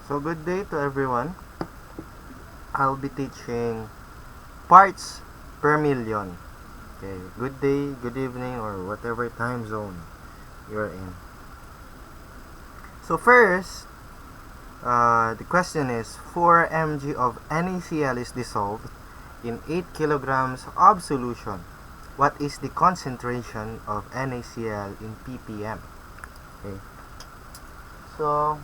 So good day to everyone. I'll be teaching parts per million. Okay, good day, good evening, or whatever time zone you're in. So first, the question is 4 mg of NaCl is dissolved in 8 kilograms of solution. What is the concentration of NaCl in ppm? Okay. So,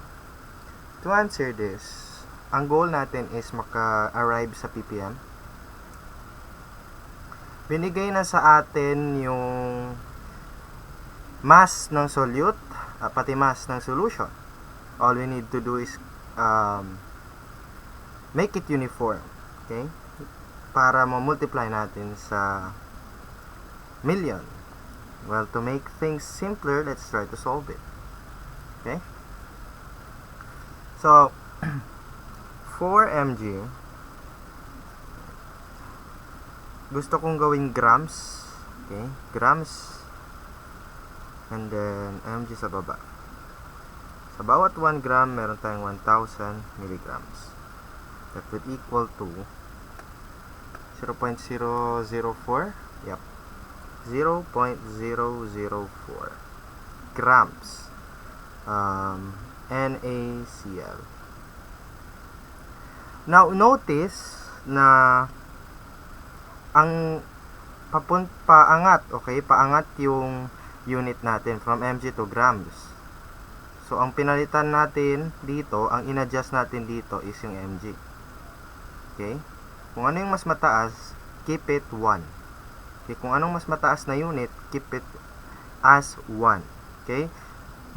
to answer this, ang goal natin is maka-arrive sa ppm. Binigay na sa atin yung mass ng solute, pati mass ng solution. All we need to do is make it uniform. Okay? Para ma-multiply natin sa million. Well, to make things simpler, let's try to solve it. Okay? So, 4 mg, gusto kong gawing grams. Okay? Grams. And then, mg sa baba. Sa bawat 1 gram, meron tayong 1,000 milligrams. That would equal to 0.004. Yep. 0.004 grams NaCl. Now, notice na ang paangat yung unit natin from mg to grams. So, ang pinalitan natin dito, ang in-adjust natin dito is yung mg. Okay? Kung ano yung mas mataas, keep it 1. Okay? Kung anong mas mataas na unit, keep it as 1. Okay?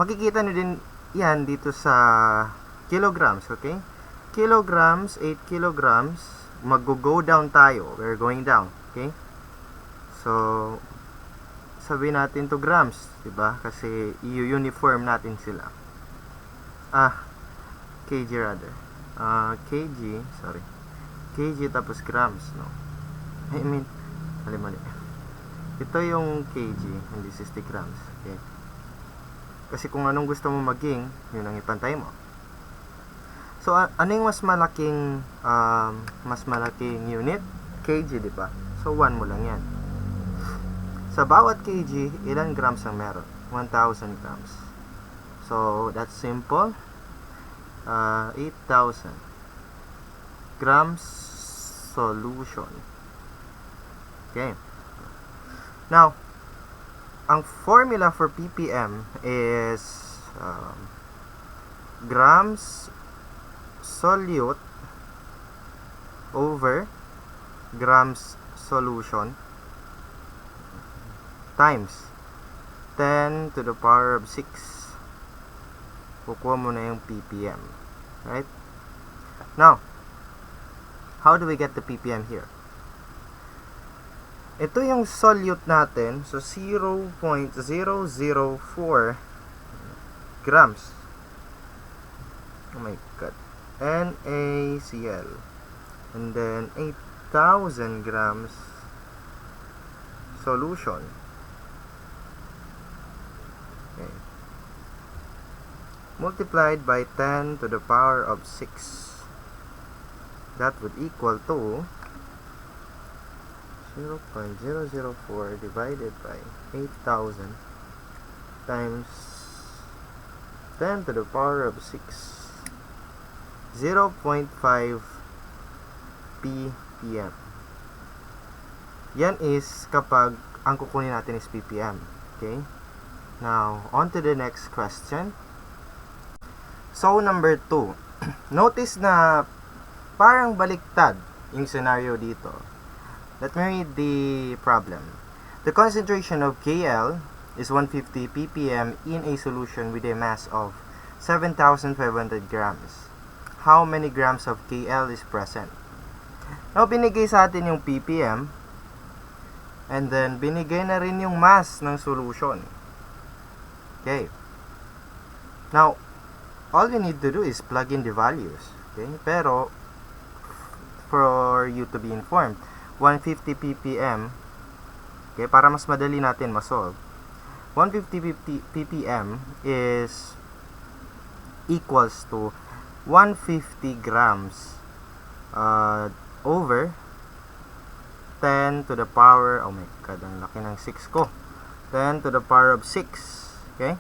Makikita nyo din yan dito sa kilograms. Okay? Kilograms, 8 kilograms, mag-go down tayo. We're going down. Okay? So, sabihin natin to grams, diba? Kasi i-uniform natin sila. Kg rather. Kg tapos grams, no? I mean, mali. Ito yung kg, and this is the grams. Okay? Kasi kung anong gusto mo maging, yun ang ipantay mo. So, ano yung mas malaking unit? Kg, di ba? So, 1 mo lang yan. Sa bawat kg, ilan grams ang meron? 1,000 grams. So, that's simple. 8,000 grams solution. Okay. Now, ang formula for ppm is grams solute over grams solution times 10 to the power of 6. Kukuha mo na yung ppm. Right? Now, how do we get the ppm here? Ito yung solute natin. So, 0.004 grams. Oh my God. NaCl. And then, 8,000 grams solution. Okay. Multiplied by 10 to the power of 6. That would equal to 0.004 divided by 8,000 times 10 to the power of 6. 0.5 ppm. Yan is kapag ang kukunin natin is ppm. Okay? Now, on to the next question. So, number 2. Notice na parang baliktad yung scenario dito. Let me read the problem. The concentration of Kl is 150 ppm in a solution with a mass of 7,500 grams. How many grams of Kl is present? Now, binigay sa atin yung ppm and then binigay na rin yung mass ng solution. Okay. Now, all we need to do is plug in the values. Okay? Pero, for you to be informed, 150 ppm, okay, para mas madali natin ma-solve, 150 ppm is equals to 150 grams over 10 to the power, oh my god, ang laki ng 6 ko, 10 to the power of 6. Okay,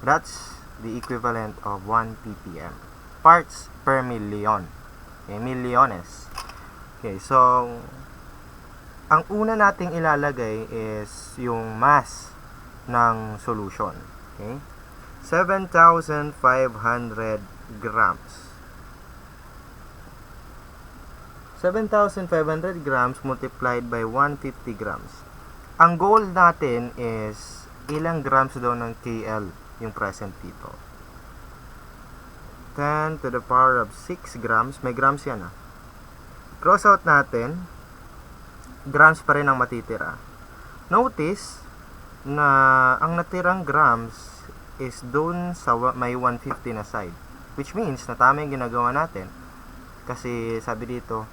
that's the equivalent of 1 ppm, parts per million. Okay, milyones. Okay, so ang una nating ilalagay is yung mass ng solution. Okay, 7,500 grams. 7,500 grams multiplied by 150 grams. Ang goal natin is ilang grams daw ng KL yung present dito. 10 to the power of 6 grams. May grams yan ah. Cross out natin. Grams pa rin ang matitira. Notice na ang natirang grams is dun sa may 150 na side. Which means na tama yung ginagawa natin. Kasi sabi dito,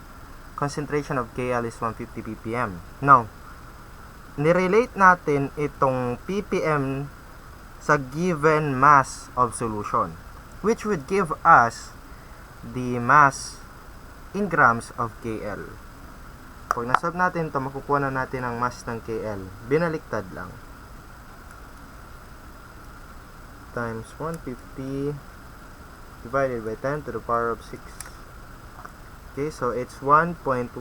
concentration of KL is 150 ppm. Now, nirelate natin itong ppm sa given mass of solution, which would give us the mass in grams of KL. Pag nasolve natin ito, makukuha na natin ang mass ng KL. Binaliktad lang. Times 150 divided by 10 to the power of 6. Okay, so it's 1.125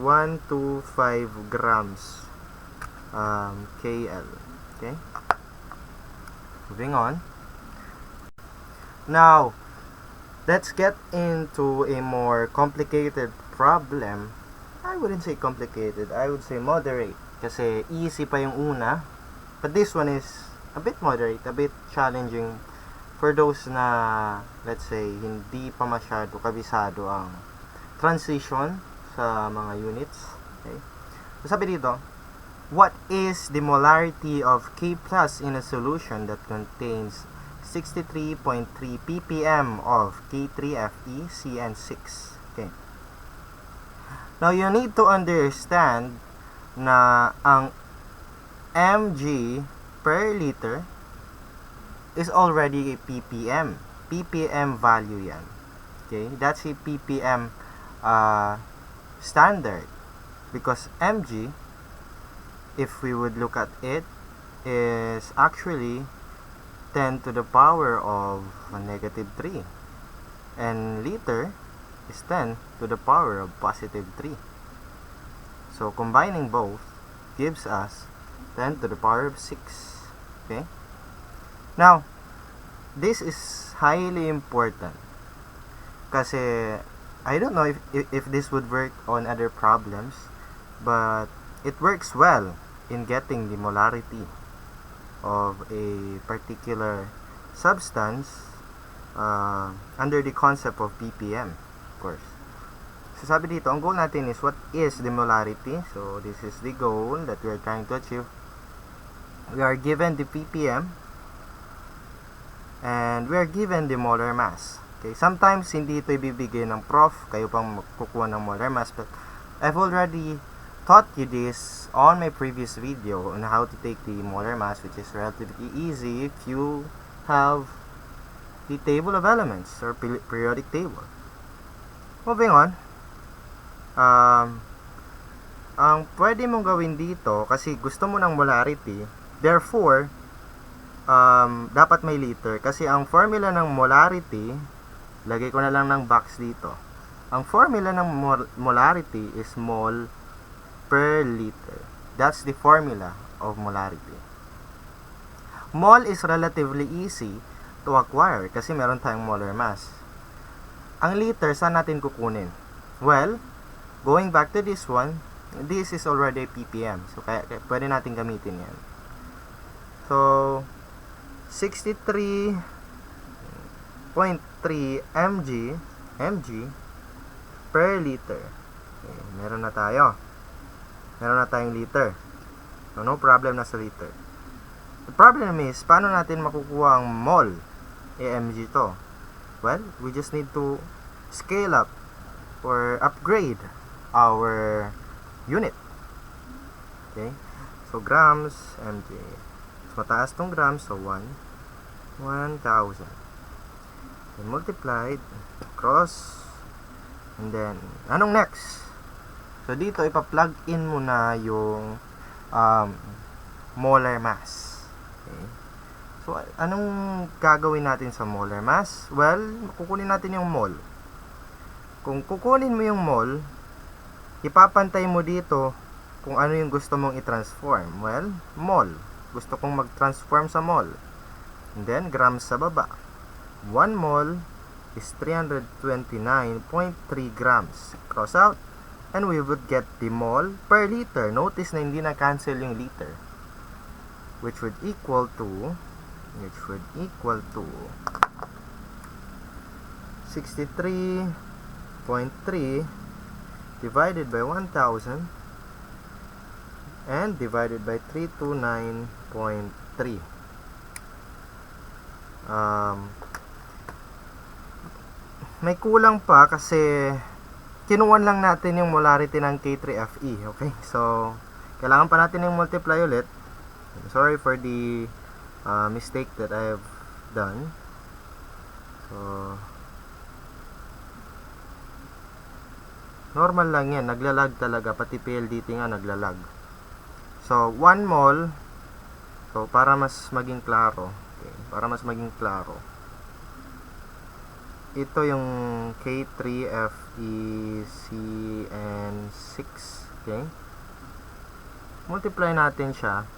grams KL. Okay, moving on. Now, let's get into a more complicated problem. I wouldn't say complicated, I would say moderate. Kasi easy pa yung una, but this one is a bit moderate, a bit challenging for those na, let's say, hindi pa masyado kabisado ang transition sa mga units. Okay, so sabi dito, what is the molarity of K plus in a solution that contains 63.3 ppm of K3Fe CN6? Okay, now you need to understand na ang mg per liter is already a ppm. ppm value yan. Okay, that's a ppm standard, because mg, if we would look at it, is actually 10 to the power of negative 3, and liter is 10 to the power of positive 3. So combining both gives us 10 to the power of 6. Okay, now this is highly important kasi I don't know if this would work on other problems, but it works well in getting the molarity of a particular substance under the concept of ppm, of course. So sabi dito, ang goal natin is what is the molarity. So this is the goal that we are trying to achieve. We are given the ppm and we are given the molar mass. Okay, sometimes hindi ito ibibigay ng prof, kayo pang kukuha ng molar mass, but I've already taught you this on my previous video on how to take the molar mass, which is relatively easy if you have the table of elements or periodic table. Moving on, ang pwede mong gawin dito, kasi gusto mo ng molarity, therefore dapat may liter, kasi ang formula ng molarity, lagay ko na lang ng box dito. Ang formula ng molarity is mol per liter. That's the formula of molarity. Mol is relatively easy to acquire kasi meron tayong molar mass. Ang liter, saan natin kukunin? Well, going back to this one, this is already ppm. So, kaya pwede natin gamitin yan. So, 63.3 mg per liter. Okay, meron na tayo. Meron na tayong liter. So, no problem na sa liter. The problem is, paano natin makukuha ang mol? mg to. Well, we just need to scale up or upgrade our unit. Okay? So, grams, mg. So, mataas tong grams. So, 1,000. And multiplied cross. And then, anong next? So, dito, ipa-plug in mo na yung molar mass. Okay? So, anong gagawin natin sa molar mass? Well, kukunin natin yung mol. Kung kukunin mo yung mol, ipapantay mo dito kung ano yung gusto mong i-transform. Well, mol. Gusto kong mag-transform sa mol. And then, grams sa baba. 1 mol is 329.3 grams. Cross out. And we would get the mol per liter. Notice na hindi na-cancel yung liter. Which would equal to 63.3 divided by 1,000 and divided by 329.3. May kulang pa kasi kinuwan lang natin yung molarity ng K3Fe. Okay? So, kailangan pa natin yung multiply ulit. Sorry for the mistake that I have done. So, normal lang yan. Naglalag talaga. Pati PLDT nga naglalag. So, 1 mol. So, para mas maging klaro. Okay, para mas maging klaro. Ito yung K3FeCN6. Okay? Multiply natin siya.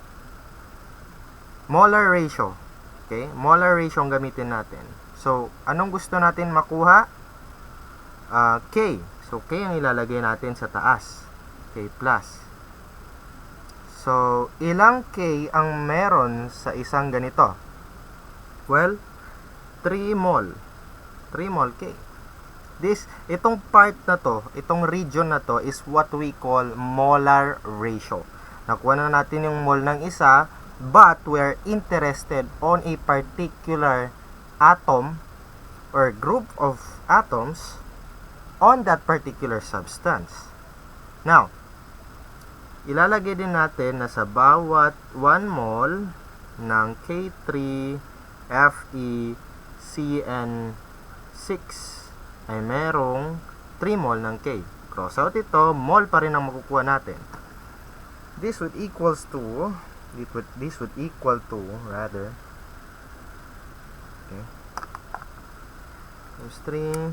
Molar ratio. Okay? Molar ratio ang gamitin natin. So, anong gusto natin makuha? K. So, K ang ilalagay natin sa taas. K plus. So, ilang K ang meron sa isang ganito? Well, 3 mol. 3 mol K. Itong part na to, itong region na to is what we call molar ratio. Nakuha na natin yung mol ng isa, but we're interested on a particular atom or group of atoms on that particular substance. Now, ilalagay din natin na sa bawat 1 mol ng K3FeCN6 ay merong 3 mol ng K. Cross out ito, mol pa rin ang makukuha natin. This would equal to rather, okay, times 3,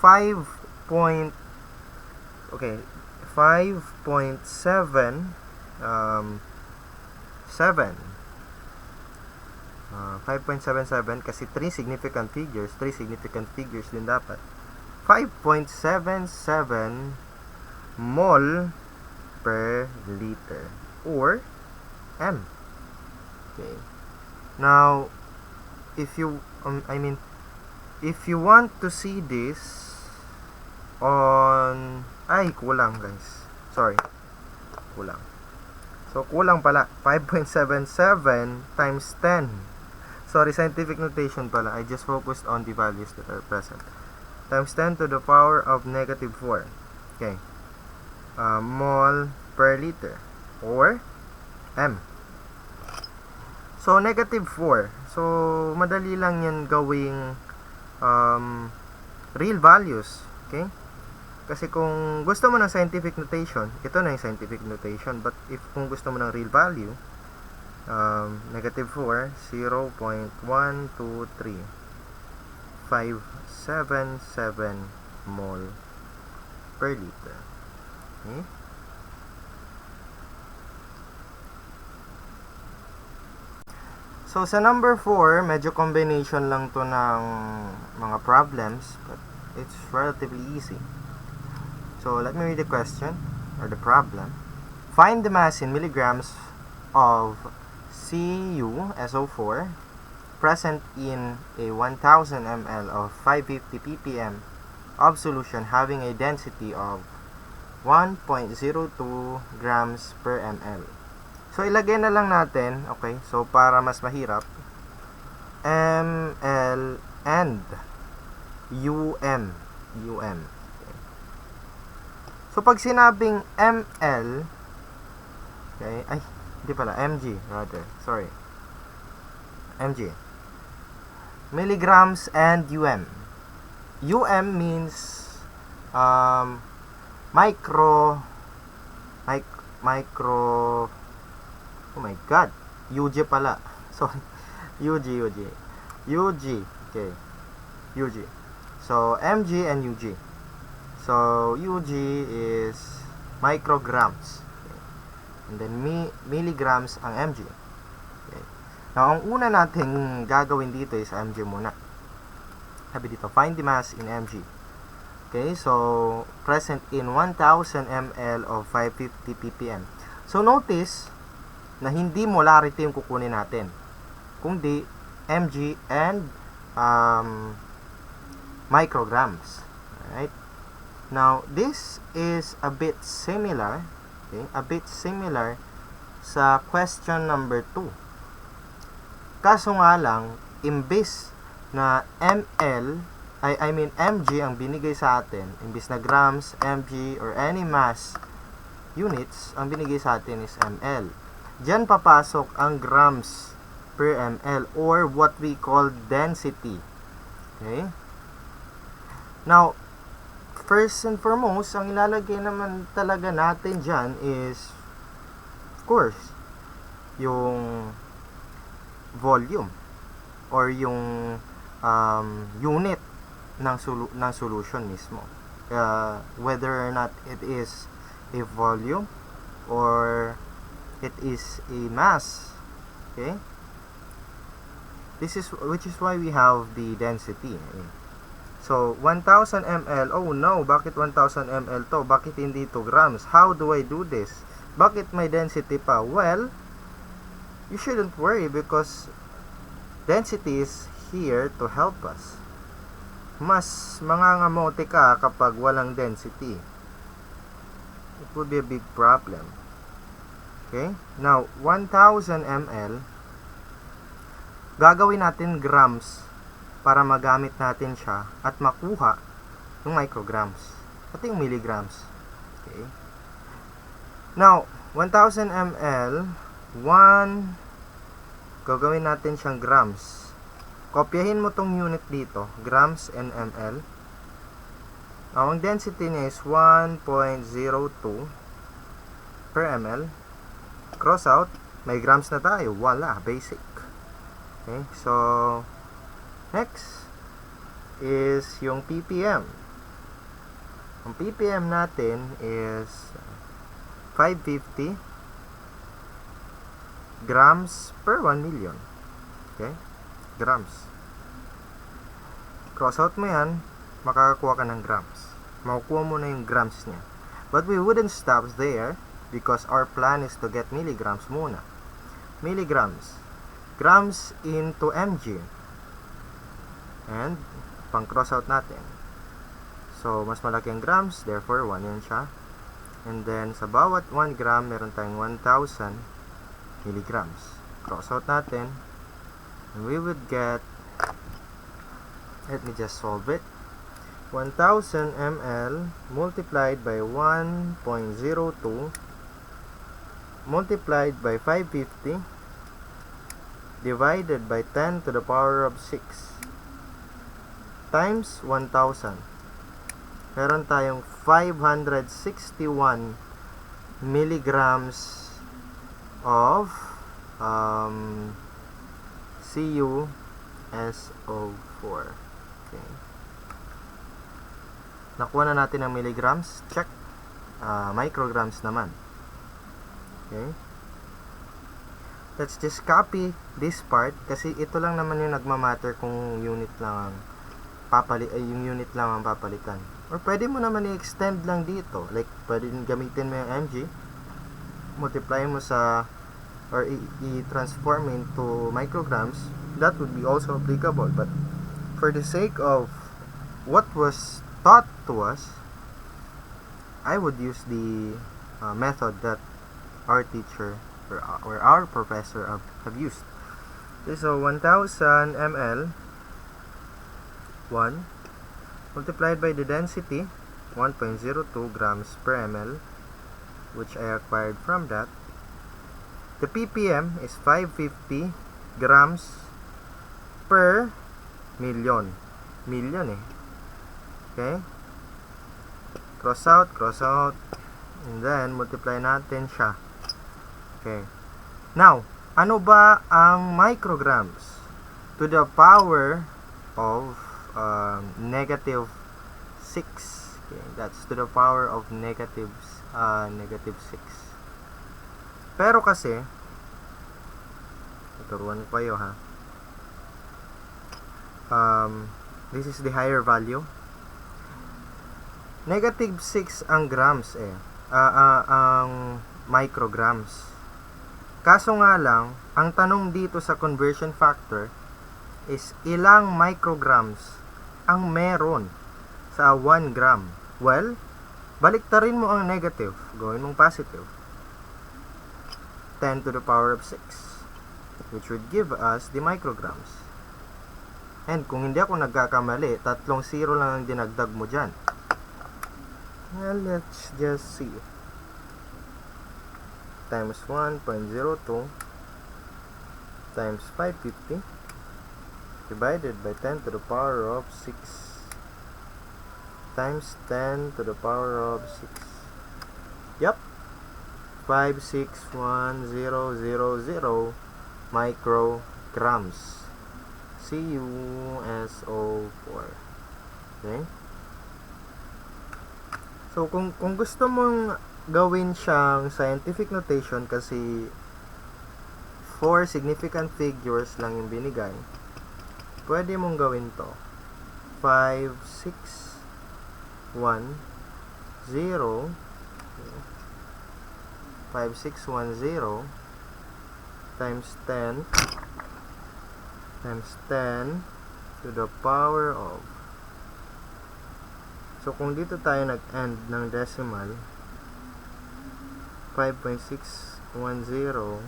5.7 5.77 kasi 3 significant figures din dapat. 5.77 mol per liter or M. Okay. Now, if you want to see this on kulang guys. Sorry. Kulang. So, kulang pala. 5.77 times 10. Sorry, scientific notation pala. I just focused on the values that are present. Times 10 to the power of negative 4. Okay. Mol per liter. Or M. So, negative 4. So, madali lang yan gawing real values. Okay? Kasi kung gusto mo ng scientific notation, ito na yung scientific notation. But if kung gusto mo ng real value, negative 4, 0.123,577 mol per liter. Okay? So, sa number 4, medyo combination lang to ng mga problems, but it's relatively easy. So, let me read the question, or the problem. Find the mass in milligrams of CuSO4 present in a 1000 ml of 550 ppm of solution having a density of 1.02 grams per ml. So, ilagay na lang natin, okay, so para mas mahirap, ml and um. Okay. So, pag sinabing ml, okay, hindi pala, mg, rather, sorry, mg, milligrams and means micro, oh my god, UG pala, sorry, UG, okay, UG, so mg and UG, so UG is micrograms, okay. And then milligrams ang mg, okay. Now, ang una natin gagawin dito is mg muna. Sabi dito, find the mass in mg. Okay, so present in 1000 ml of 550 ppm. So notice na hindi molarity yung kukunin natin, kundi mg and micrograms. Alright? Now, this is a bit similar, okay, sa question number 2. Kaso nga lang, imbis na mg ang binigay sa atin, imbis na grams, mg, or any mass units, ang binigay sa atin is ml. Diyan papasok ang grams per ml, or what we call density. Okay? Now, first and foremost, ang ilalagay naman talaga natin dyan is, of course, yung volume, or yung unit ng solution mismo, whether or not it is a volume or it is a mass. Okay, which is why we have the density. So 1000 ml, oh no, bakit 1000 ml to? Bakit hindi to grams? How do I do this? Bakit may density pa? Well, you shouldn't worry, because density is here to help us. Mas mangangamote ka kapag walang density. It would be a big problem. Okay? Now, 1000 ml, gagawin natin grams para magamit natin siya at makuha yung micrograms at yung milligrams. Okay? Now, 1000 ml, gagawin natin siyang grams. Kopyahin mo tong unit dito, grams and ml. Now, ang density niya is 1.02 per ml. Cross out, may grams na tayo. Wala, basic. Okay, so next is yung ppm. Ang ppm natin is 550 grams per 1 million. Okay? Grams. Cross out mo yan, makakakuha ka ng grams. Makukuha mo na yung grams niya. But we wouldn't stop there, because our plan is to get milligrams muna. Milligrams. Grams into mg. And, pang cross out natin. So, mas malaki ang grams, therefore 1 yan siya. And then, sa bawat 1 gram, meron tayong 1,000 milligrams. Cross out natin. And we would get, let me just solve it, 1000 ml multiplied by 1.02 multiplied by 550 divided by 10 to the power of 6 times 1,000. Meron tayong 561 milligrams of CuSO4. Okay. Nakuha na natin ang milligrams. Check. Micrograms naman. Okay. Let's just copy this part, kasi ito lang naman yung nagmamatter kung unit lang ang yung unit lang ang papalitan. Or pwede mo naman i-extend lang dito. Like, pwede gamitin mo yung mg, multiply mo sa, or i-transform into micrograms. That would be also applicable. But for the sake of what was taught to us, I would use the method that our teacher or our professor have used. Okay, so 1000 ml 1 multiplied by the density 1.02 grams per ml, which I acquired from that. The ppm is 550 grams per million. Okay? Cross out, and then multiply natin siya. Okay. Now, ano ba ang micrograms? To the power of negative 6. Okay, that's to the power of negative 6. Pero kasi, tuturuan ko kayo ha. This is the higher value. Negative 6 ang grams ang micrograms. Kaso nga lang, ang tanong dito sa conversion factor is ilang micrograms ang meron sa 1 gram. Well, baliktarin mo ang negative, gawin mong positive. 10 to the power of 6, which would give us the micrograms. And kung hindi ako nagkakamali, 3 0 lang ang dinagdag mo dyan. Well, let's just see. Times 1.02 times 550 divided by 10 to the power of 6 times 10 to the power of 6. Yep. 561,000 micrograms. CuSO4. Okay? So, kung gusto mong gawin siyang scientific notation kasi 4 significant figures lang yung binigay, pwede mong gawin to 5610 times 10 to the power of, so kung dito tayo nag-end ng decimal, 5.610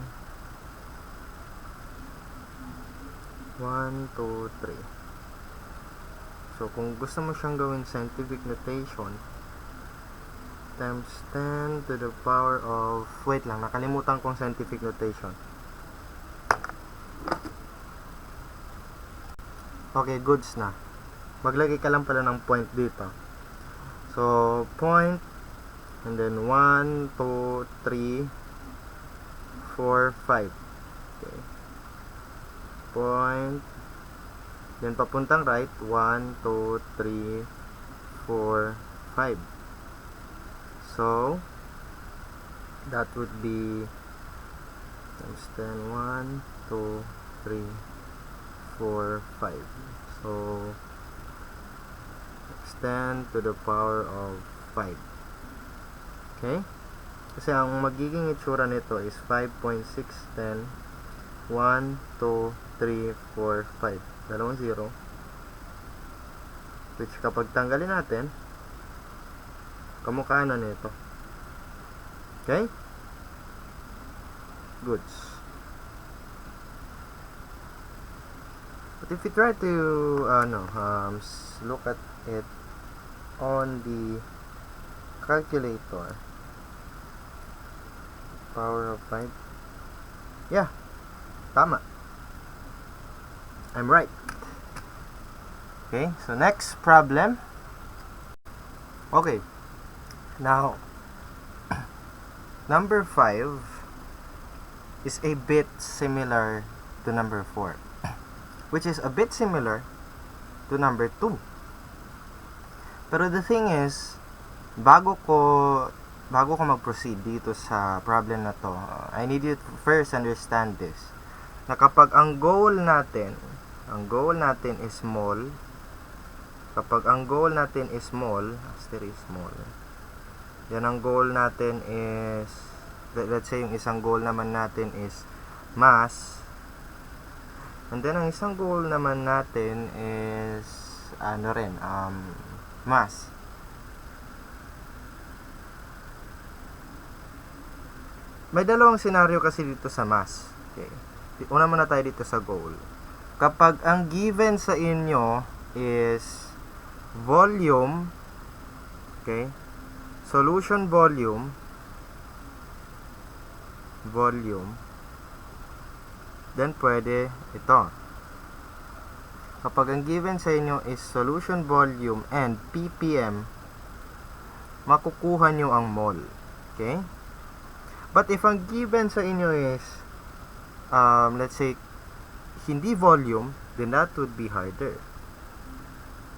1, 2, 3. So kung gusto mo siyang gawing scientific notation, times 10 to the power of, wait lang, nakalimutan kong scientific notation. Okay, goods na. Maglagay ka lang pala ng point dito. So, point, and then 1, 2, 3, 4, 5. Okay. Point, then papuntang right, 1, 2, 3, 4, 5. So, that would be times 10, 1, 2, 3, 4, 5. So, extend to the power of 5. Okay? Kasi ang magiging itsura nito is 5.610 1, 2, 3, 4, 5. Dalawang 0. Which kapag tanggalin natin, kamukha na nito. Okay? Goods. But if you try to look at it on the calculator, power of 5, yeah, tama. I'm right. Okay, so next problem. Okay, now number 5 is a bit similar to number 4, which is a bit similar to number 2. Pero the thing is, bago ko mag-proceed dito sa problem na to, I need you to first understand this, na kapag ang goal natin is small, kapag ang goal natin is small, yan ang goal natin is, let's say yung isang goal naman natin is mass, and then ang isang goal naman natin is mass. May dalawang scenario kasi dito sa mass. Okay. Una muna tayo dito sa goal. Kapag ang given sa inyo is volume, okay, solution volume, then pwede ito. Kapag ang given sa inyo is solution volume and ppm, makukuha nyo ang mole. Okay? But if ang given sa inyo is, let's say, hindi volume, then that would be harder.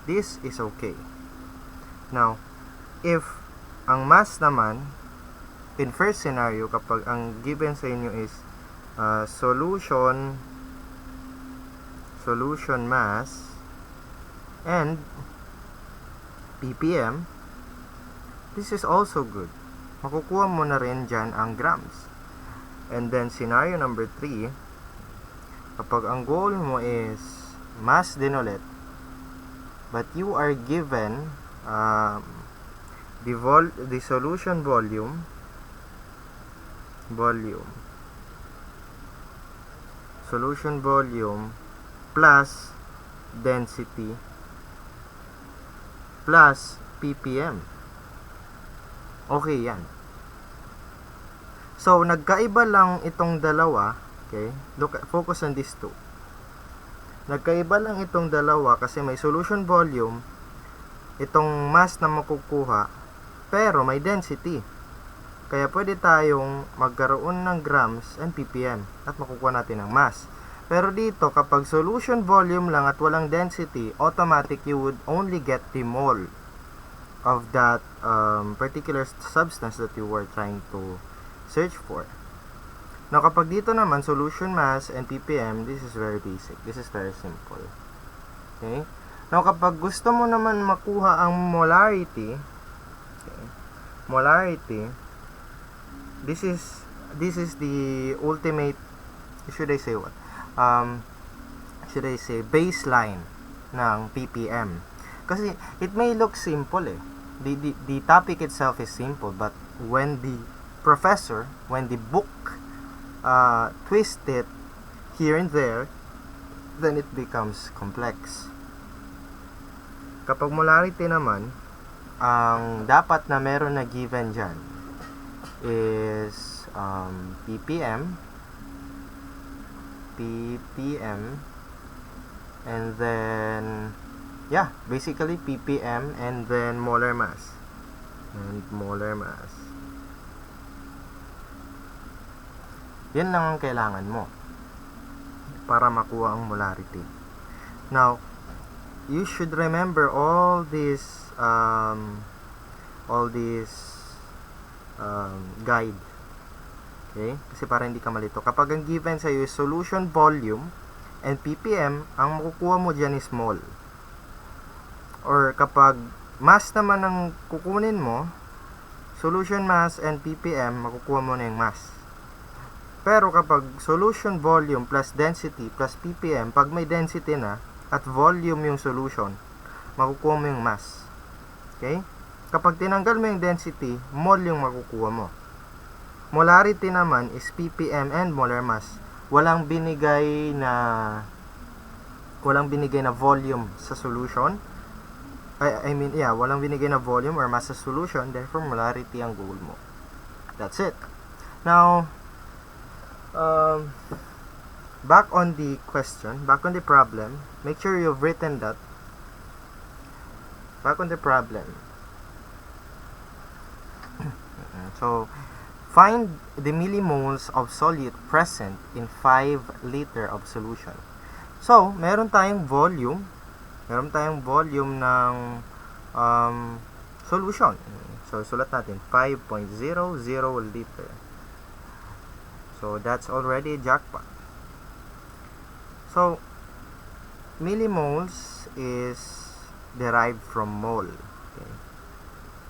This is okay. Now, if ang mass naman, in first scenario, kapag ang given sa inyo is solution mass and ppm, this is also good. Makukuha mo na rin dyan ang grams. And then scenario number 3, kapag ang goal mo is mass din ulit, but you are given the solution volume plus density plus ppm. Okay yan. So, nagkaiba lang itong dalawa. Okay? Focus on these two. Nagkaiba lang itong dalawa kasi may solution volume, itong mass na makukuha, pero may density. Kaya pwede tayong magkaroon ng grams and ppm at makukuha natin ang mass. Pero dito, kapag solution volume lang at walang density, automatic you would only get the mole of that particular substance that you were trying to search for. Now, kapag dito naman, solution mass and ppm, this is very basic. This is very simple. Okay? Now, kapag gusto mo naman makuha ang molarity, this is the ultimate, should I say what? Baseline ng ppm. Kasi it may look simple eh. The topic itself is simple, but when the book twist it here and there, then it becomes complex. Kapag molarity naman, ang dapat na meron na given dyan is ppm, and then basically ppm and then molar mass. Yan lang ang kailangan mo para makuha ang molarity. Now, you should remember all these guide. Okay? Kasi para hindi ka malito. Kapag ang given sa iyo is solution volume and ppm, ang makukuha mo dyan is mole. Or kapag mass naman ang kukunin mo, solution mass and ppm, makukuha mo na yung mass. Pero kapag solution volume plus density plus ppm, pag may density na at volume yung solution, makukuha mo yung mass. Okay? Kapag tinanggal mo yung density, mole yung makukuha mo. Molarity naman is ppm and molar mass. Walang binigay na volume sa solution. Walang binigay na volume or mass sa solution, therefore molarity ang goal mo. That's it. Now, back on the problem, make sure you've written that. Back on the problem. So, find the millimoles of solute present in 5 liter of solution. So, meron tayong volume ng solution. So, sulat natin 5.00 liter. So, that's already a jackpot. So, millimoles is derived from mole. Okay.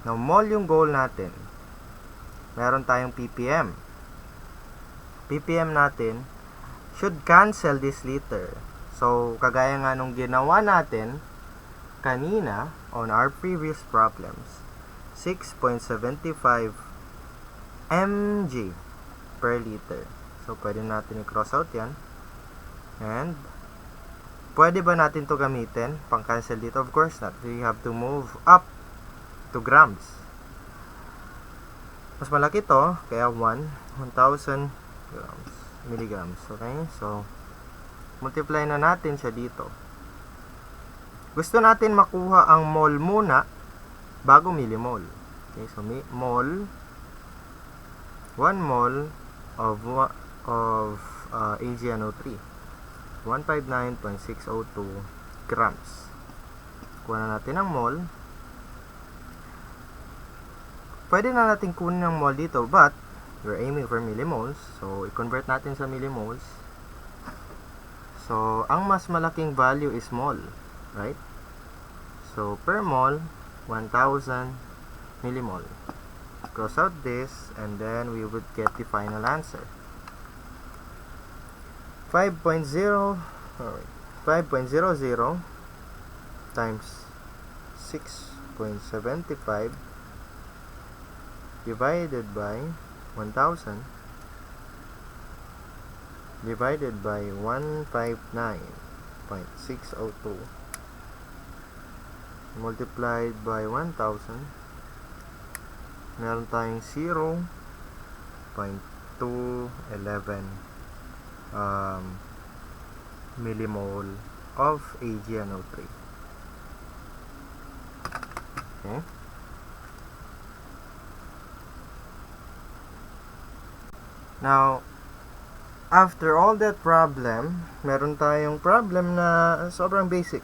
Now, mole yung goal natin. Meron tayong ppm. ppm natin should cancel this liter. So, kagaya nga nung ginawa natin kanina on our previous problems, 6.75 mg per liter. So, pwede natin i-cross out yan. And, pwede ba natin to gamitin? Pang-cancel dito? Of course not. We have to move up to grams. Mas malaki to, kaya 1,000 milligrams. Okay? So, multiply na natin siya dito. Gusto natin makuha ang mole muna bago millimole. Okay, so mole, 1 mole of AgNO3, 159.602 grams. Kuha na natin ang mole. Pwede na natin kunin ang mole dito, but we're aiming for millimoles, so i-convert natin sa millimoles. So ang mas malaking value is mole, right? So per mole, 1000 millimole. Cross out this, and then we would get the final answer. 5.00 times 6.75 divided by 1000 divided by 159.602 multiplied by 1000, meron tayong 0.211 millimole of AgNO3. Okay. Now, after all that problem, meron tayong problem na sobrang basic.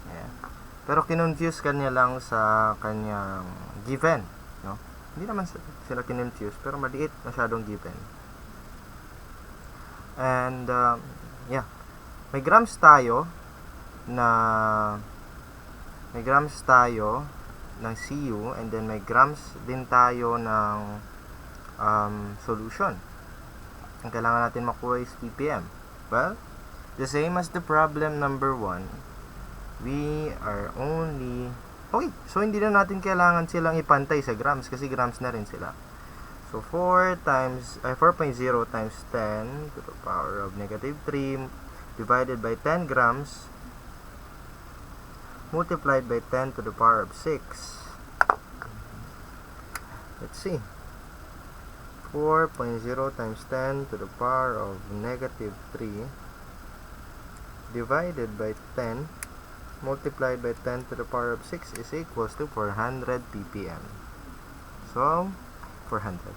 Yeah. Pero kinonfuse kanya lang sa kanyang given, no? Hindi naman sila kinonfuse, pero maliit masyadong given. And yeah, may grams tayo ng Cu, and then may grams din tayo ng solution. Ang kailangan natin makuha is ppm. Well, the same as the problem number 1, we are only so hindi na natin kailangan silang ipantay sa grams kasi grams na rin sila. So 4.0 times 10 to the power of negative 3 divided by 10 grams multiplied by 10 to the power of 6. Let's see. 4.0 times 10 to the power of negative 3 divided by 10 multiplied by 10 to the power of 6 is equals to 400 ppm. So 400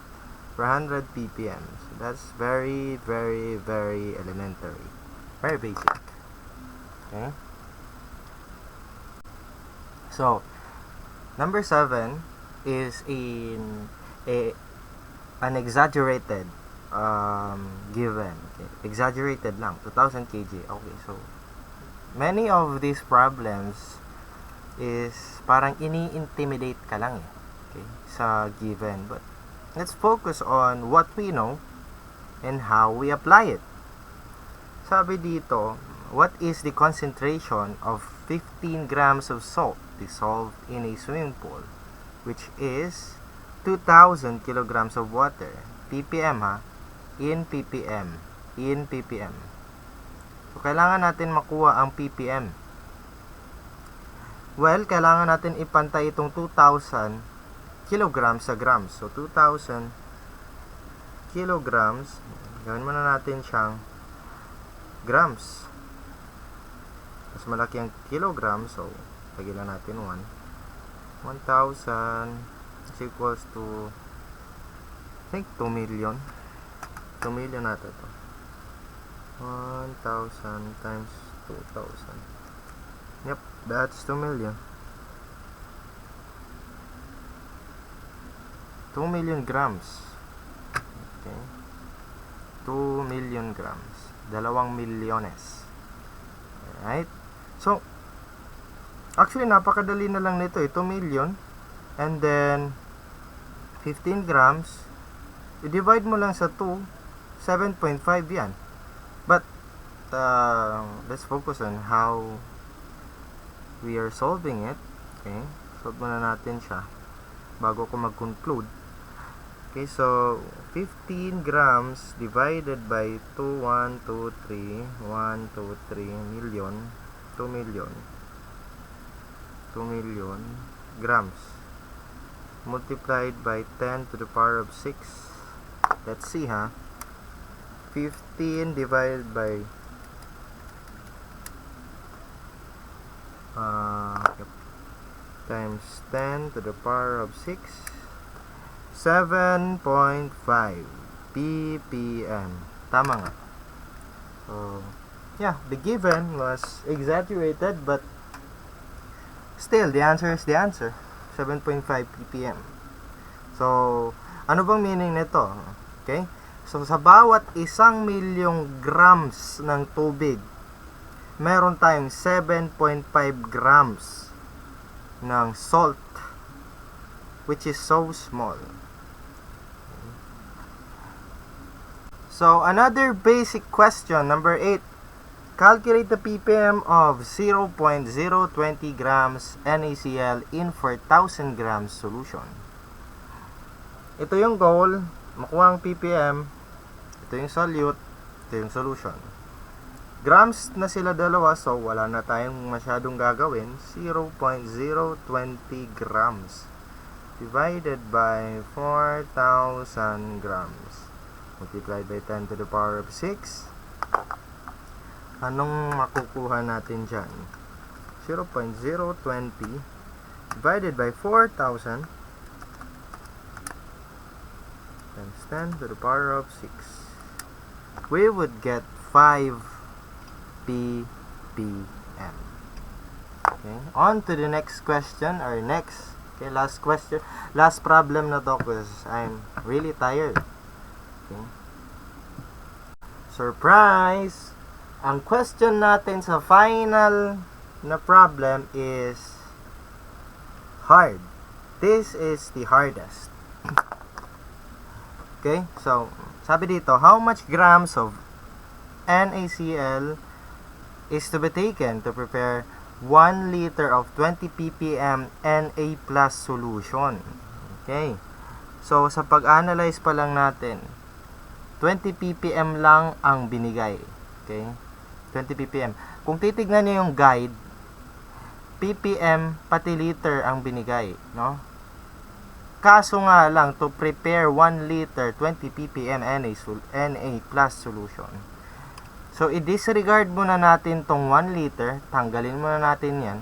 ppm. So that's very, very, very elementary, very basic. Okay. So number 7 is an exaggerated given. Okay. Exaggerated lang, 2000 kg. Okay, so many of these problems is parang ini-intimidate ka lang okay, sa given. But let's focus on what we know and how we apply it. Sabi dito, what is the concentration of 15 grams of salt dissolved in a swimming pool, which is 2,000 kilograms of water? ppm in ppm. So kailangan natin makuha ang ppm. Well, kailangan natin ipantay itong 2,000 kilograms sa grams. So 2,000 kilograms, gawin muna natin siyang grams. Mas malaki ang kilograms, so tagilan natin 1. 1,000 is equals to, I think 2 million. 2 million natin to. 1,000 times 2,000. Yep, that's 2 million. 2 million grams. Okay. 2 million grams. 2 milyones. Alright? So, actually, napakadali na lang nito. 2 million. And then, 15 grams. I-divide mo lang sa 2. 7.5 yan. But, let's focus on how we are solving it. Okay? Solve muna natin siya bago ko mag-conclude. Okay, so 15 grams divided by 2, 1, 2, 3, 1, 2, 3 million, 2 million grams multiplied by 10 to the power of 6. Let's see 15 divided by times 10 to the power of 6, 7.5 ppm. Tama nga. So, yeah, the given was exaggerated, but still, the answer is the answer. 7.5 ppm. So, ano bang meaning nito? Okay? So, sa bawat 1,000,000 grams ng tubig, meron tayong 7.5 grams ng salt, which is so small. So, another basic question, number 8. Calculate the ppm of 0.020 grams NaCl in 4,000 grams solution. Ito yung goal, makuha ang ppm, ito yung solute, ito yung solution. Grams na sila dalawa, so wala na tayong masyadong gagawin. 0.020 grams divided by 4,000 grams multiplied by 10 to the power of 6. Anong makukuha natin dyan? 0.020 divided by 4,000 times 10 to the power of 6. We would get 5 ppm. Okay, on to the next question, or next, okay, last question, last problem na to, because I'm really tired. Okay. Surprise! Ang question natin sa final na problem is hard. This is the hardest. Okay, so sabi dito, how much grams of NaCl is to be taken to prepare 1 liter of 20 ppm Na plus solution? Okay, so sa pag-analyze pa lang natin, 20 ppm lang ang binigay. Okay, 20 ppm. Kung titignan niyo yung guide, ppm pati liter ang binigay, no? Kaso nga lang, to prepare 1 liter 20 ppm Na plus solution. So, i-disregard muna natin tong 1 liter. Tanggalin muna natin yan.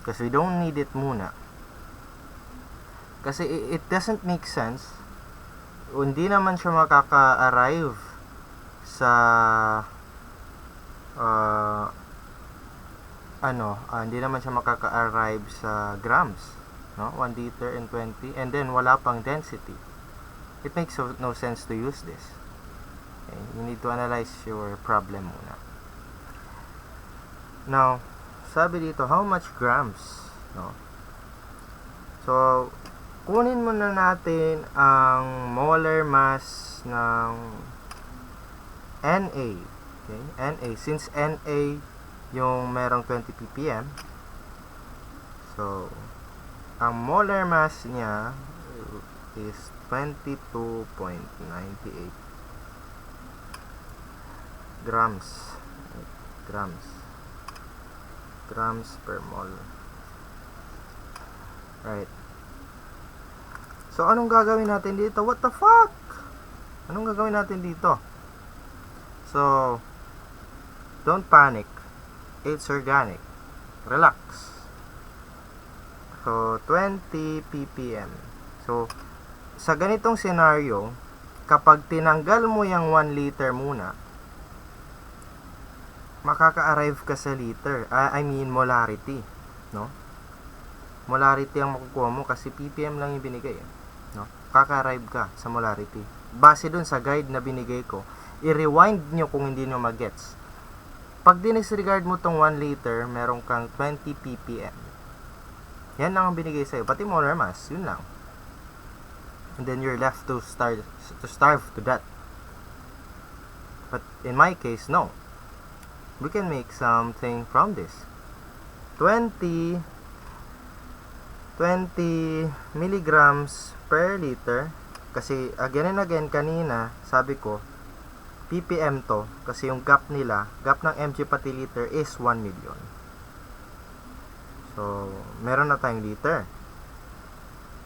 Kasi we don't need it muna. Kasi it doesn't make sense. Hindi naman siya makaka-arrive sa hindi naman siya makaka-arrive sa grams, no? 1 liter and 20, and then wala pang density. It makes no sense to use this. Okay? You need to analyze your problem muna. Now, sabi dito, how much grams, no? So, kunin muna natin ang molar mass ng Na. Okay? Na, since Na yung merong 20 ppm, so ang molar mass niya is 22.98 grams. Grams per mole. Right. So, anong gagawin natin dito? What the fuck? Anong gagawin natin dito? So, don't panic. It's organic. Relax. So, 20 ppm. So, sa ganitong scenario, kapag tinanggal mo yung 1 liter muna, makaka-arrive ka sa liter. I mean, molarity. No? Molarity ang makukuha mo kasi ppm lang yung binigay. No? Kaka-arrive ka sa molarity. Base dun sa guide na binigay ko, i-rewind nyo kung hindi nyo magets. Pag dinisregard mo tong 1 liter, meron kang 20 ppm. Yan lang ang binigay sa'yo. Pati molar mass, yun lang. And then you're left to starve to death. But in my case, no. We can make something from this. 20 milligrams per liter. Kasi again and again, kanina, sabi ko, ppm to, kasi yung gap nila, gap ng mg pati liter is 1 million. So, meron na tayong liter.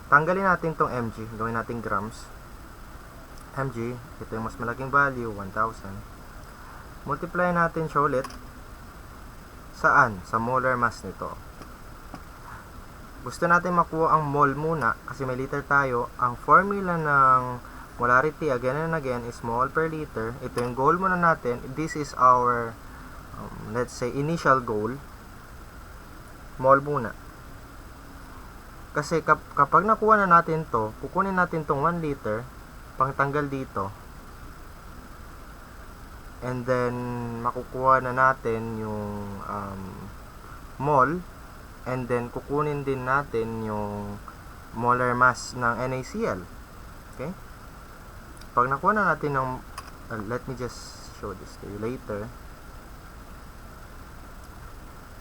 Tanggalin natin tong mg, gawin natin grams. Mg, ito yung mas malaking value, 1,000. Multiply natin siya ulit. Saan? Sa molar mass nito. gusto natin makuha ang mole muna kasi may liter tayo. Ang formula ng molarity again and again is mole per liter. Ito yung goal muna natin. This is our let's say initial goal. Mole muna. Kasi kapag nakuha na natin to, kukunin natin tong 1 liter, pangtanggal dito. And then makukuha na natin yung mole. And then, kukunin din natin yung molar mass ng NaCl. Okay? Pag nakuha na natin ng, let me just show this to you later.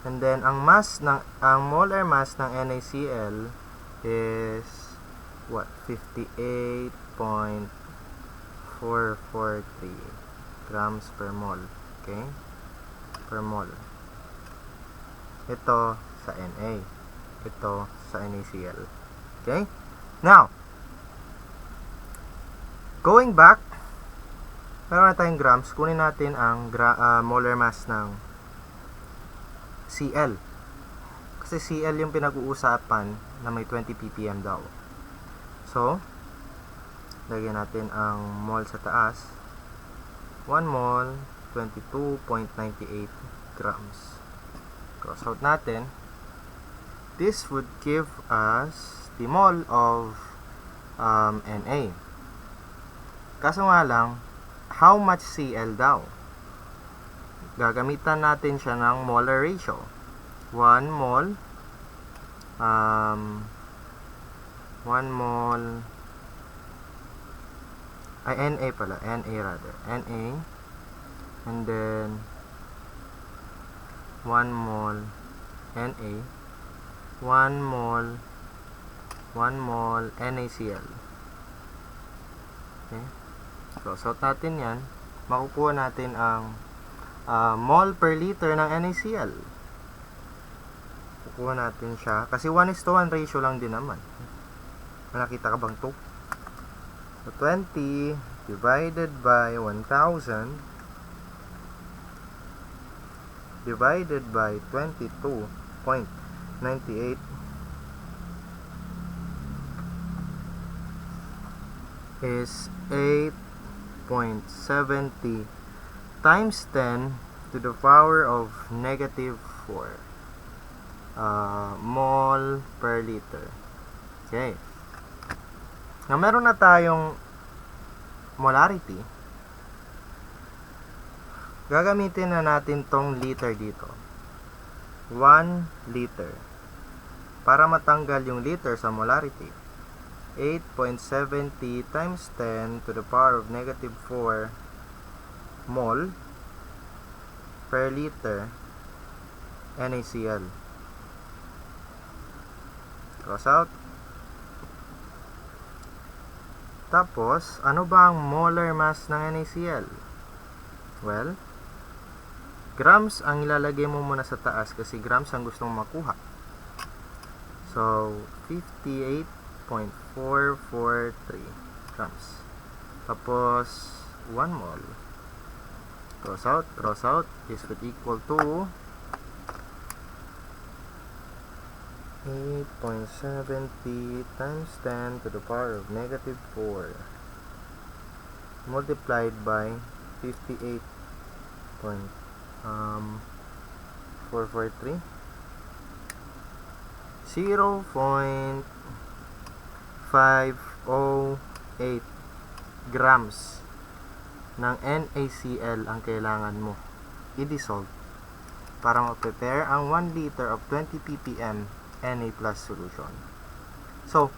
And then, ang molar mass ng NaCl is, what? 58.443 grams per mole. Okay? Per mole. Ito, sa Na. Ito sa NaCl. Okay? Now, going back, meron na tayong grams. Kunin natin ang molar mass ng Cl. Kasi Cl yung pinag-uusapan na may 20 ppm daw. So, lagyan natin ang mole sa taas. 1 mole, 22.98 grams. Cross out natin. This would give us the mole of Na. Kaso nga lang, how much Cl daw? Gagamitan natin siya ng molar ratio. 1 mole 1 mole ay Na pala, Na rather. Na and then 1 mole Na 1 mole NaCl. Okay? So, sort natin yan. Makukuha natin ang mole per liter ng NaCl. Kukuha natin siya. Kasi 1:1 ratio lang din naman. Nakita ka bang to? So, 20 divided by 1,000 divided by 22.98 is 8.70 times 10 to the power of negative 4 mole per liter. Okay. Now, meron na tayong molarity. Gagamitin na natin tong liter dito. 1 liter. Para matanggal yung liter sa molarity, 8.70 times 10 to the power of negative 4 mole per liter NaCl. Cross out. Tapos, ano ba ang molar mass ng NaCl? Well, grams ang ilalagay mo muna sa taas kasi grams ang gusto mong makuha. So, 58.443 grams. Tapos, 1 mole. Cross out. This would equal to 8.70 times 10 to the power of negative 4 multiplied by 58.443 0.508 grams ng NaCl ang kailangan mo i-dissolve para ma-prepare ang 1 liter of 20 ppm Na plus solution. So,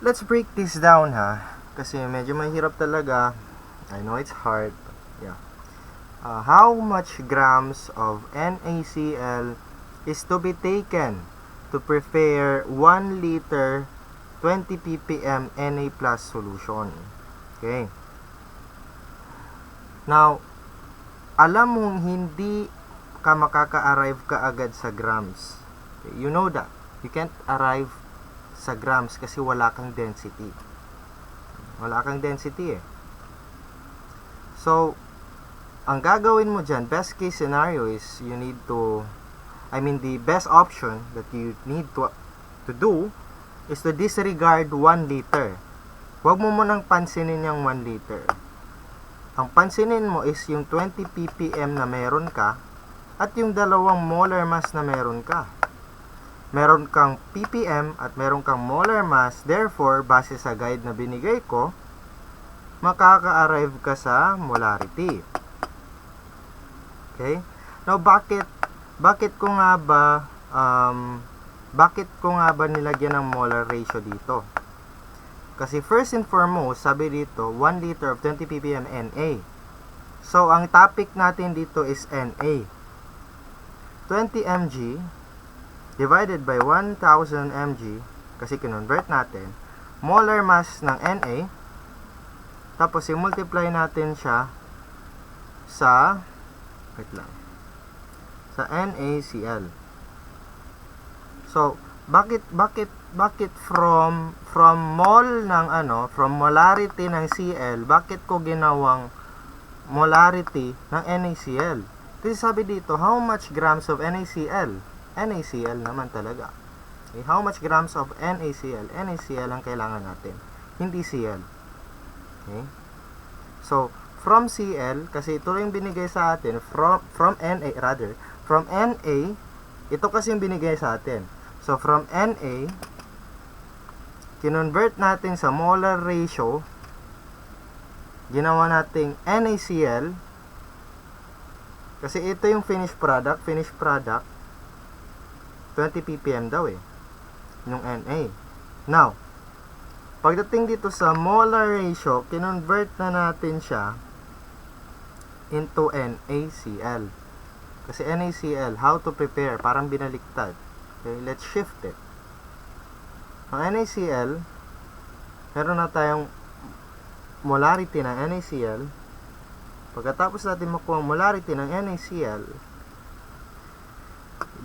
let's break this down ha, kasi medyo mahirap talaga. I know it's hard, but yeah. How much grams of NaCl is to be taken to prepare 1 liter 20 ppm Na plus solution? Okay. Now, alam mong hindi ka makaka-arrive ka agad sa grams. Okay, you know that. You can't arrive sa grams kasi wala kang density. Wala kang density eh. So, ang gagawin mo dyan, best case scenario is you need to, the best option that you need to to do is to disregard 1 liter. Huwag mo munang pansinin yung 1 liter. Ang pansinin mo is yung 20 ppm na meron ka at yung 2 molar mass na meron ka. Meron kang ppm at meron kang molar mass, therefore, base sa guide na binigay ko, makaka-arrive ka sa molarity. Okay? Now, bakit ko nga ba nilagyan ng molar ratio dito? Kasi first and foremost, sabi dito, 1 liter of 20 ppm Na. So, ang topic natin dito is Na. 20 mg divided by 1000 mg, kasi kinonvert natin, molar mass ng Na, tapos i-multiply natin siya sa, sa NaCl. So, bakit from molarity ng Cl, bakit ko ginawang molarity ng NaCl? Kasi sabi dito, how much grams of NaCl? NaCl naman talaga. Okay, how much grams of NaCl? NaCl ang kailangan natin, hindi Cl. Okay? So, from Cl, kasi ito rin binigay sa atin, from Na, ito kasi yung binigay sa atin. So, from Na, kinonvert natin sa molar ratio, ginawa nating NaCl, kasi ito yung finished product, 20 ppm daw yung Na. Now, pagdating dito sa molar ratio, kinonvert na natin siya into NaCl. Kasi NaCl, how to prepare, parang binaliktad. Okay, let's shift it. Ang NaCl, meron na tayong molarity ng NaCl. Pagkatapos natin makuha ang molarity ng NaCl,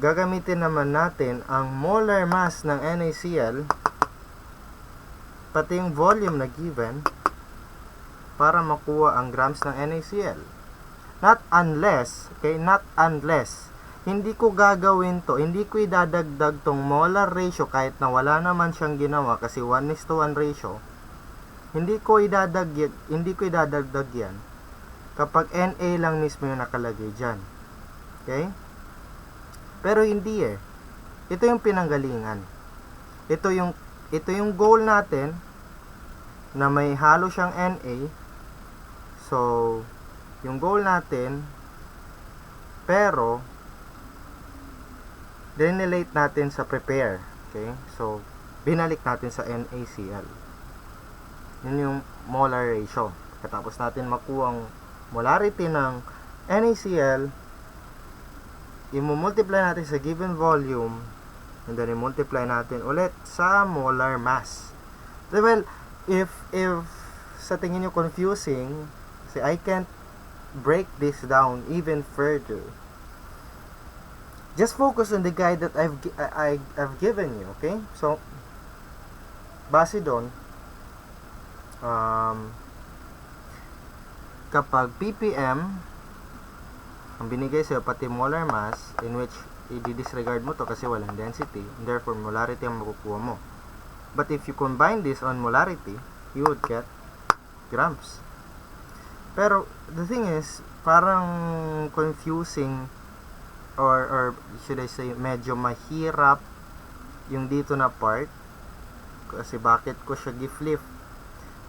gagamitin naman natin ang molar mass ng NaCl pati yung volume na given para makuha ang grams ng NaCl. Not unless, hindi ko gagawin to, hindi ko idadagdag tong molar ratio kahit na wala naman siyang ginawa kasi 1:1 ratio. Hindi ko idadagdag yan kapag Na lang mismo yung nakalagay dyan. Okay? Pero hindi Ito yung pinanggalingan. Ito yung goal natin na may halo siyang Na. So, yung goal natin, pero dinelate natin sa prepare. Okay? So, binalik natin sa NaCl. Yun yung molar ratio. Katapos natin makuha ang molarity ng NaCl, i-multiply natin sa given volume, and then i-multiply natin ulit sa molar mass. Well, if sa tingin nyo confusing, kasi I can't break this down even further. Just focus on the guide that I've given you, okay? So, base doon, kapag ppm ang binigay sa'yo, pati molar mass, in which i-disregard mo to kasi walang density, and therefore molarity ang makukuha mo. But if you combine this on molarity, you would get grams. Pero the thing is, parang confusing, or should I say, medyo mahirap yung dito na part, kasi bakit ko siya gi-flip?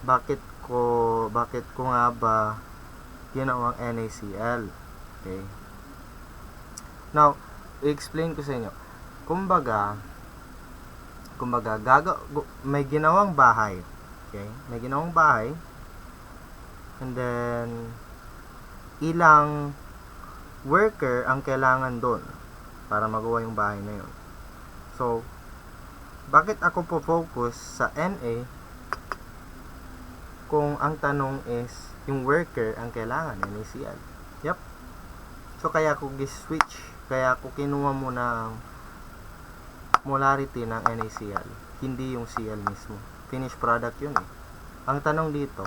Bakit ko nga ba ginawang NaCl? Okay. Now, i-explain ko sa inyo. Kumbaga, may ginawang bahay. Okay? May ginawang bahay. And then, ilang worker ang kailangan doon para magawa yung bahay na yun. So, bakit ako po focus sa Na kung ang tanong is yung worker ang kailangan, NaCl? Yep. So, kaya ako gi-switch. Kaya ako kinuha muna ang molarity ng NaCl. Hindi yung Cl mismo. Finished product yun Ang tanong dito,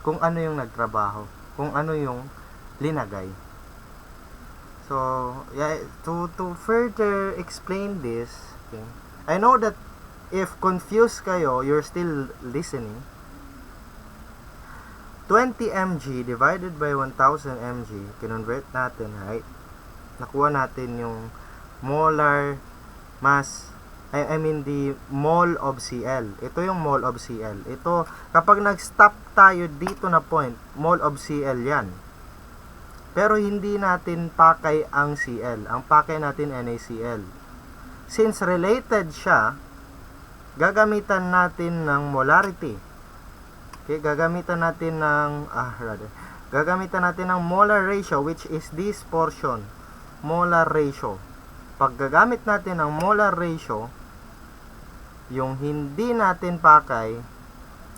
kung ano yung nagtrabaho. Kung ano yung linagay. So, yeah, to further explain this, okay, I know that if confused kayo, you're still listening. 20 mg divided by 1000 mg, kinonvert natin, right? Nakuha natin yung molar mass, I mean the mole of Cl. Ito yung mole of Cl. Ito, kapag nag-stop tayo dito na point, mole of Cl yan. Pero hindi natin pakay ang Cl. Ang pakay natin NaCl. Since related siya, gagamitan natin ng molarity. Okay, gagamitan natin ng molar ratio, which is this portion, molar ratio. Pag gagamit natin ng molar ratio, yung hindi natin pakay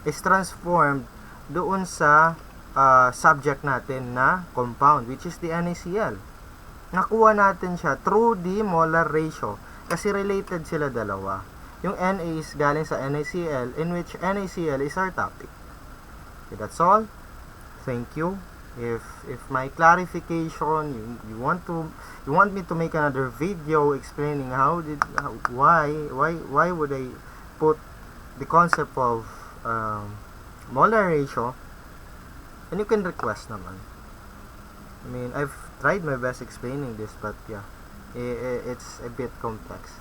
is transformed doon sa subject natin na compound, which is the NaCl. Nakuha natin siya through the molar ratio kasi related sila dalawa. Yung Na is galing sa NaCl, in which NaCl is our topic. Okay, that's all. Thank you. If my clarification, you want me to make another video explaining why would I put the concept of molar ratio, and you can request naman. I mean, I've tried my best explaining this, but yeah, it's a bit complex.